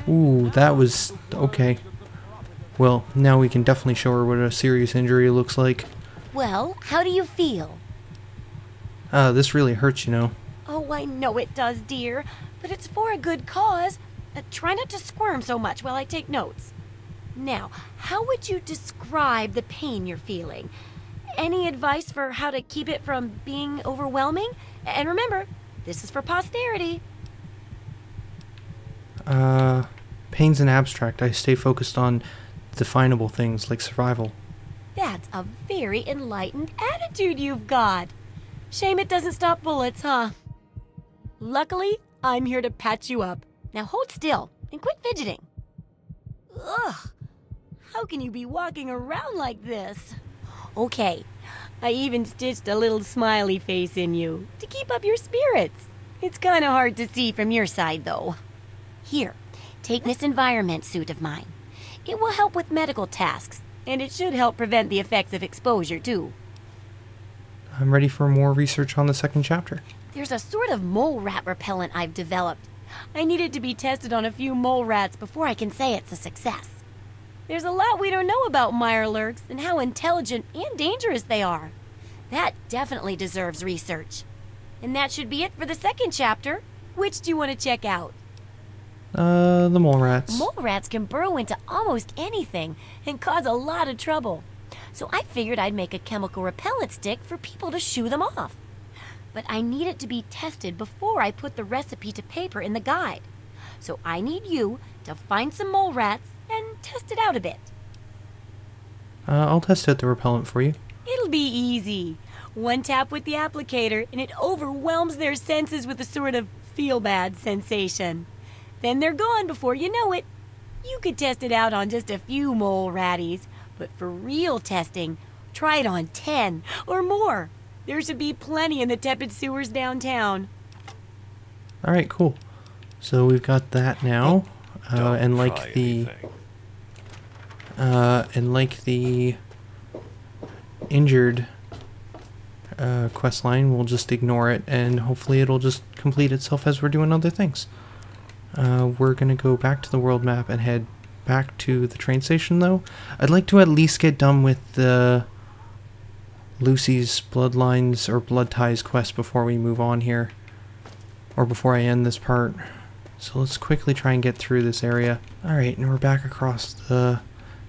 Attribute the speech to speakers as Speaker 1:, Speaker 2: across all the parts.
Speaker 1: Ooh, that was... okay. Well, now we can definitely show her what a serious injury looks like.
Speaker 2: Well, how do you feel?
Speaker 1: This really hurts, you know.
Speaker 2: Oh, I know it does, dear. But it's for a good cause. Try not to squirm so much while I take notes. Now, how would you describe the pain you're feeling? Any advice for how to keep it from being overwhelming? And remember, this is for posterity.
Speaker 1: Pain's an abstract. I stay focused on definable things like survival.
Speaker 2: That's a very enlightened attitude you've got. Shame it doesn't stop bullets, huh? Luckily, I'm here to patch you up. Now hold still and quit fidgeting. Ugh, how can you be walking around like this? Okay, I even stitched a little smiley face in you to keep up your spirits. It's kind of hard to see from your side, though. Here, take this environment suit of mine. It will help with medical tasks, and it should help prevent the effects of exposure, too.
Speaker 1: I'm ready for more research on the second chapter.
Speaker 2: There's a sort of mole rat repellent I've developed. I need it to be tested on a few mole rats before I can say it's a success. There's a lot we don't know about mirelurks and how intelligent and dangerous they are. That definitely deserves research. And that should be it for the second chapter. Which do you want to check out?
Speaker 1: The mole rats.
Speaker 2: Mole rats can burrow into almost anything and cause a lot of trouble. So I figured I'd make a chemical repellent stick for people to shoo them off. But I need it to be tested before I put the recipe to paper in the guide. So I need you to find some mole rats and test it out a bit.
Speaker 1: I'll test out the repellent for you.
Speaker 2: It'll be easy. One tap with the applicator and it overwhelms their senses with a sort of feel-bad sensation. Then they're gone before you know it. You could test it out on just a few mole ratties, but for real testing, try it on 10 or more. There should be plenty in the tepid sewers downtown.
Speaker 1: Alright, cool. So we've got that now. And like the injured quest line, we'll just ignore it and hopefully it'll just complete itself as we're doing other things. We're gonna go back to the world map and head back to the train station though. I'd like to at least get done with the Lucy's Bloodlines or Blood Ties quest before we move on here. Or before I end this part. So let's quickly try and get through this area. Alright, and we're back across the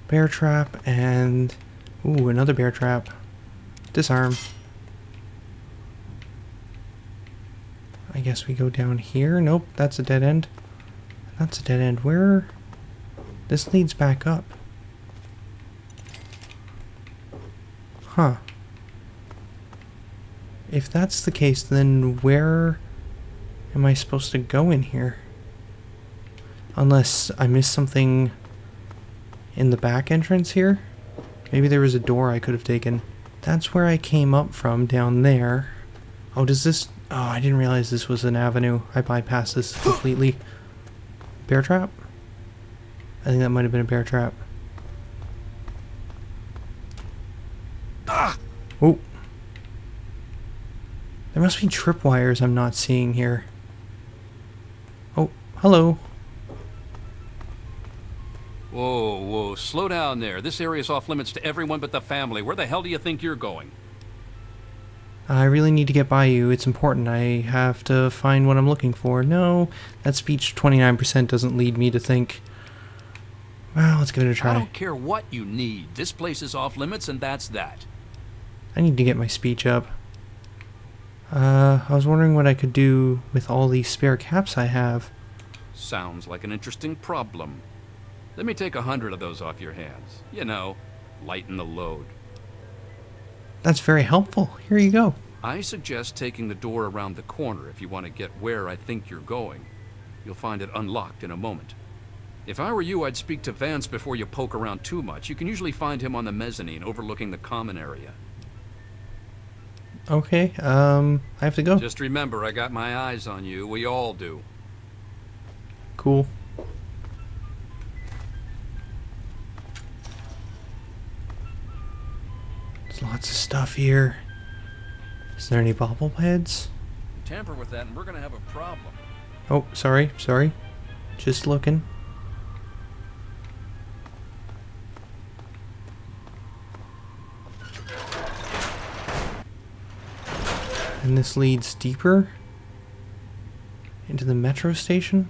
Speaker 1: bear trap and... ooh, another bear trap. Disarm. I guess we go down here. Nope, that's a dead end. That's a dead end. Where... this leads back up. Huh. If that's the case, then where am I supposed to go in here? Unless I missed something in the back entrance here? Maybe there was a door I could have taken. That's where I came up from, down there. Oh, does this... oh, I didn't realize this was an avenue. I bypassed this completely. Bear trap? I think that might have been a bear trap. Oh. There must be tripwires I'm not seeing here. Oh, hello.
Speaker 3: Whoa, whoa, slow down there. This area's off limits to everyone but the family. Where the hell do you think you're going?
Speaker 1: I really need to get by you. It's important. I have to find what I'm looking for. No, that speech 29% doesn't lead me to think. Well, let's give it a try.
Speaker 3: I don't care what you need. This place is off limits and that's that.
Speaker 1: I need to get my speech up. I was wondering what I could do with all these spare caps I have.
Speaker 3: Sounds like an interesting problem. Let me take 100 of those off your hands. You know, lighten the load.
Speaker 1: That's very helpful. Here you go.
Speaker 3: I suggest taking the door around the corner if you want to get where I think you're going. You'll find it unlocked in a moment. If I were you, I'd speak to Vance before you poke around too much. You can usually find him on the mezzanine overlooking the common area.
Speaker 1: Okay, I have to go.
Speaker 3: Just remember, I got my eyes on you. We all do.
Speaker 1: Cool. There's lots of stuff here. Is there any bobbleheads?
Speaker 3: Tamper with that and we're gonna have a problem.
Speaker 1: Oh, sorry. Just looking. And this leads deeper into the metro station.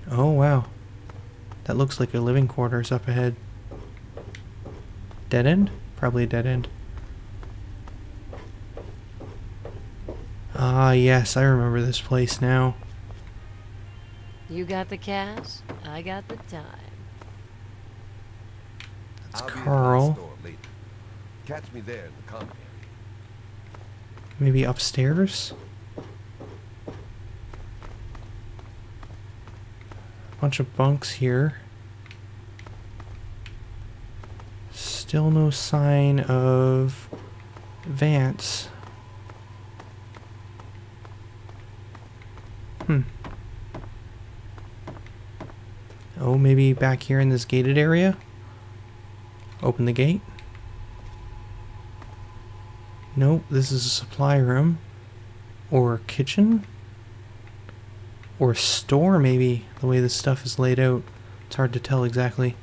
Speaker 1: Oh wow. That looks like a living quarters up ahead. Dead end? Probably a dead end. Ah yes, I remember this place now.
Speaker 2: You got the cash, I got the time.
Speaker 1: That's
Speaker 4: I'll be at the
Speaker 1: Carl.
Speaker 4: store later. Catch me there in the common area.
Speaker 1: Maybe upstairs? Bunch of bunks here. Still no sign of Vance. Oh, maybe back here in this gated area? Open the gate. Nope, this is a supply room. Or kitchen? Or store, maybe, the way this stuff is laid out. It's hard to tell exactly.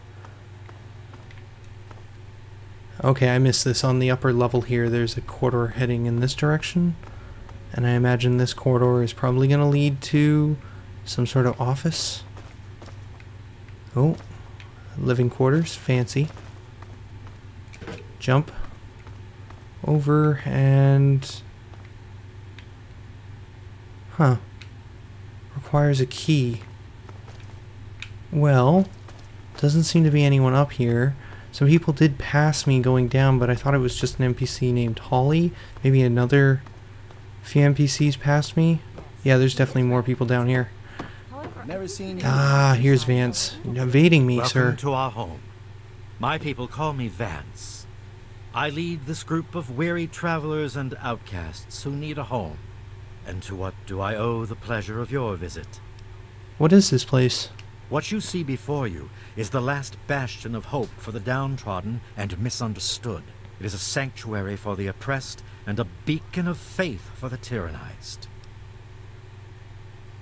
Speaker 1: Okay, I missed this. On the upper level here, there's a corridor heading in this direction. And I imagine this corridor is probably going to lead to some sort of office. Oh, living quarters, fancy. Jump over and... Huh. Requires a key. Well, doesn't seem to be anyone up here. Some people did pass me going down, but I thought it was just an NPC named Holly. Maybe another few NPCs passed me. Yeah, there's definitely more people down here.
Speaker 5: Never seen you.
Speaker 1: Ah, here's Vance. Evading me,
Speaker 5: Welcome
Speaker 1: sir.
Speaker 5: to our home. My people call me Vance. I lead this group of weary travelers and outcasts who need a home. And to what do I owe the pleasure of your visit?
Speaker 1: What is this place?
Speaker 5: What you see before you is the last bastion of hope for the downtrodden and misunderstood. It is a sanctuary for the oppressed and a beacon of faith for the tyrannized.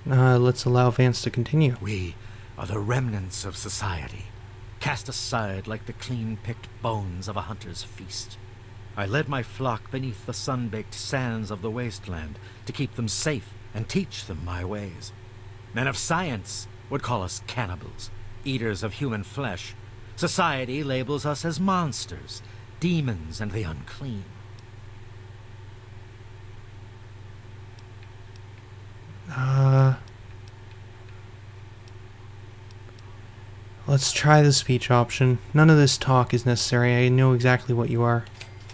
Speaker 1: Let's allow Vance to continue.
Speaker 5: We are the remnants of society, cast aside like the clean-picked bones of a hunter's feast. I led my flock beneath the sun-baked sands of the wasteland to keep them safe and teach them my ways. Men of science would call us cannibals, eaters of human flesh. Society labels us as monsters, demons, and the unclean.
Speaker 1: Let's try the speech option. None of this talk is necessary. I know exactly what you are.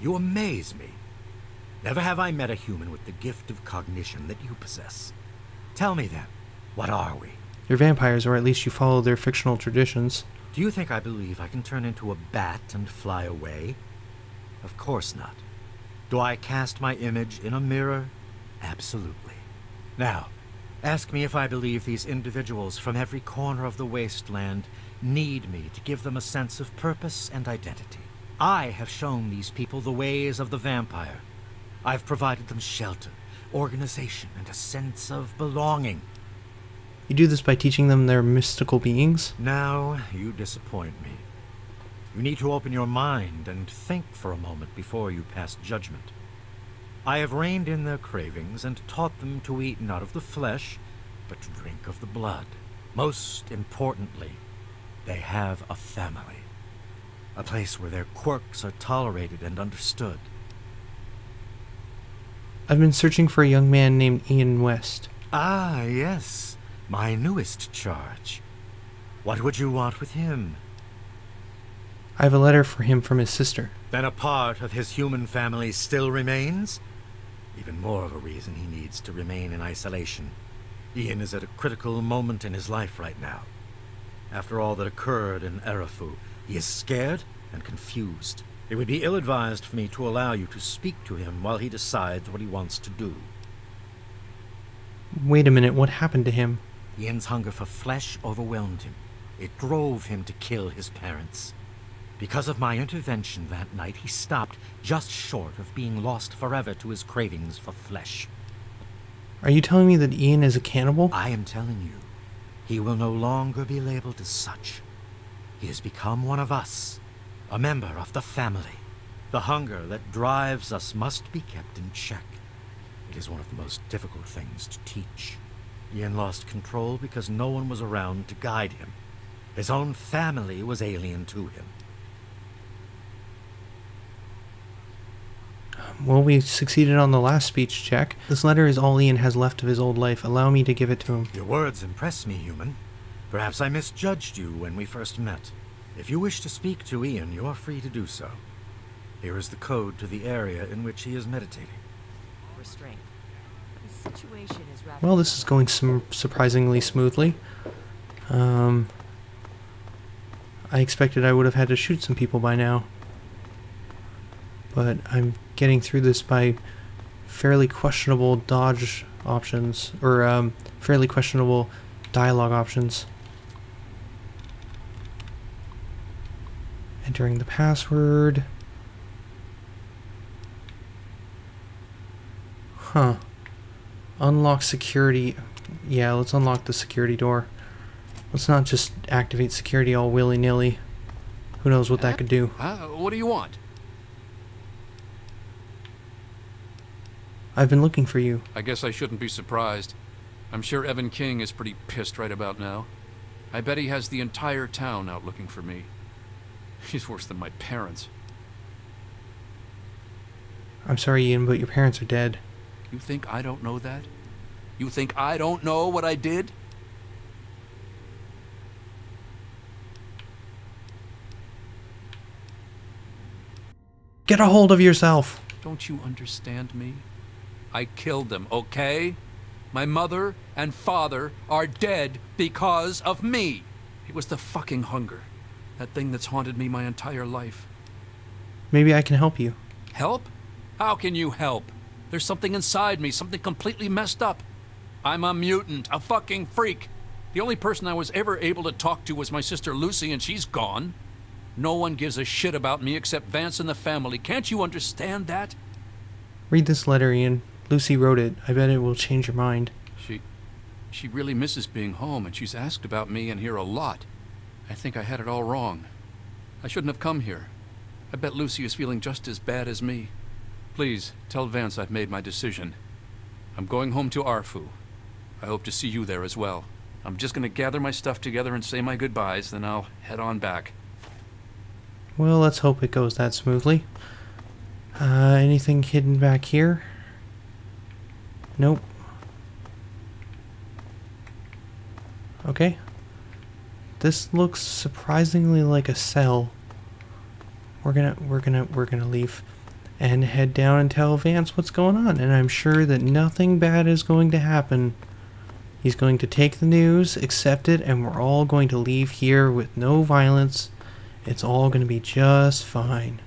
Speaker 5: You amaze me. Never have I met a human with the gift of cognition that you possess. Tell me then, what are we?
Speaker 1: You're vampires, or at least you follow their fictional traditions.
Speaker 5: Do you think I believe I can turn into a bat and fly away? Of course not. Do I cast my image in a mirror? Absolutely. Now, ask me if I believe these individuals from every corner of the wasteland need me to give them a sense of purpose and identity. I have shown these people the ways of the vampire. I've provided them shelter, organization, and a sense of belonging.
Speaker 1: You do this by teaching them they're mystical beings?
Speaker 5: Now, you disappoint me. You need to open your mind and think for a moment before you pass judgment. I have reined in their cravings and taught them to eat not of the flesh, but to drink of the blood. Most importantly, they have a family. A place where their quirks are tolerated and understood.
Speaker 1: I've been searching for a young man named Ian West.
Speaker 5: Ah, yes. My newest charge. What would you want with him?
Speaker 1: I have a letter for him from his sister.
Speaker 5: Then a part of his human family still remains? Even more of a reason he needs to remain in isolation. Ian is at a critical moment in his life right now. After all that occurred in Erafu, he is scared and confused. It would be ill-advised for me to allow you to speak to him while he decides what he wants to do.
Speaker 1: Wait a minute, what happened to him?
Speaker 5: Ian's hunger for flesh overwhelmed him. It drove him to kill his parents. Because of my intervention that night, he stopped just short of being lost forever to his cravings for flesh.
Speaker 1: Are you telling me that Ian is a cannibal?
Speaker 5: I am telling you he will no longer be labeled as such. He has become one of us, a member of the family. The hunger that drives us must be kept in check. It is one of the most difficult things to teach. Ian lost control because no one was around to guide him. His own family was alien to him.
Speaker 1: Well, we succeeded on the last speech check. This letter is all Ian has left of his old life. Allow me to give it to him.
Speaker 5: Your words impress me, human. Perhaps I misjudged you when we first met. If you wish to speak to Ian, you are free to do so. Here is the code to the area in which he is meditating.
Speaker 6: Restraint. The situation is rather...
Speaker 1: Well, this is going surprisingly smoothly. I expected I would have had to shoot some people by now. But I'm getting through this by fairly questionable dodge options, or fairly questionable dialogue options. Entering the password. Huh. Unlock security. Yeah, let's unlock the security door. Let's not just activate security all willy-nilly. Who knows what that could do.
Speaker 3: What do you want?
Speaker 1: I've been looking for you.
Speaker 3: I guess I shouldn't be surprised. I'm sure Evan King is pretty pissed right about now. I bet he has the entire town out looking for me. He's worse than my parents.
Speaker 1: I'm sorry, Ian, but your parents are dead.
Speaker 3: You think I don't know that? You think I don't know what I did?
Speaker 1: Get a hold of yourself!
Speaker 3: Don't you understand me? I killed them, okay? My mother and father are dead because of me. It was the fucking hunger. That thing that's haunted me my entire life.
Speaker 1: Maybe I can help you.
Speaker 3: Help? How can you help? There's something inside me, something completely messed up. I'm a mutant, a fucking freak. The only person I was ever able to talk to was my sister Lucy, and she's gone. No one gives a shit about me except Vance and the family. Can't you understand that?
Speaker 1: Read this letter, Ian. Lucy wrote it. I bet it will change your mind.
Speaker 3: She really misses being home, and she's asked about me and here a lot. I think I had it all wrong. I shouldn't have come here. I bet Lucy is feeling just as bad as me. Please, tell Vance I've made my decision. I'm going home to Arfu. I hope to see you there as well. I'm just gonna gather my stuff together and say my goodbyes, then I'll head on back.
Speaker 1: Well, let's hope it goes that smoothly. Anything hidden back here? Nope. Okay. This looks surprisingly like a cell. We're gonna leave and head down and tell Vance what's going on, and I'm sure that nothing bad is going to happen. He's going to take the news, accept it, and we're all going to leave here with no violence. It's all going to be just fine.